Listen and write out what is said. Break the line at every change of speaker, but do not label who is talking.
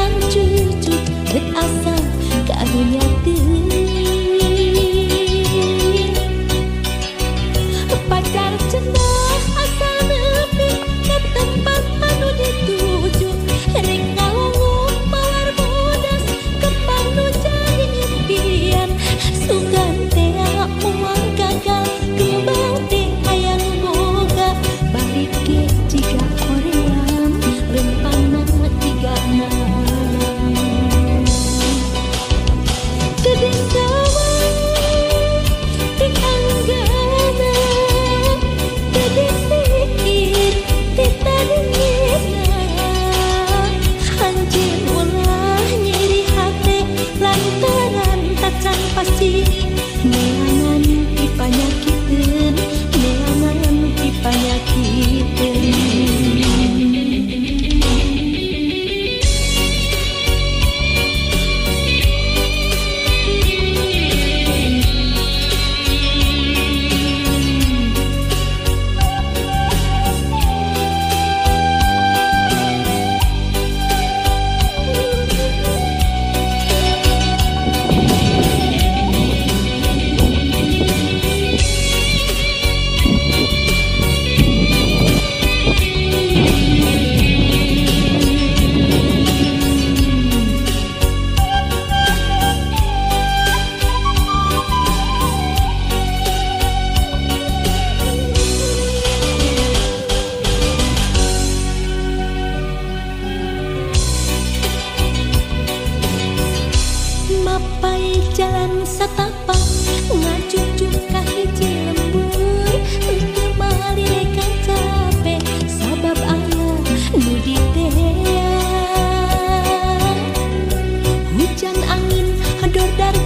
Sang cucu bet asa karunya pacar cenah asal nepi ke tempat anu dituju rek ngalungguh mawar bodas kembang nu jadi impian sugan teh moal gagal kembang teh hayang boga balik ge jiga korean lempana tigana gede sawang ti anggana gede sikit ti tadingina anjeun ulah nyeri hate lantaran tacan pasti neangan ti panyakiteun neangan ti panyakiteun. Mapai jalan satapak ngacucuk ka hiji lembur teu malirekan capek sabab aya nu ditea hujan angin hador dar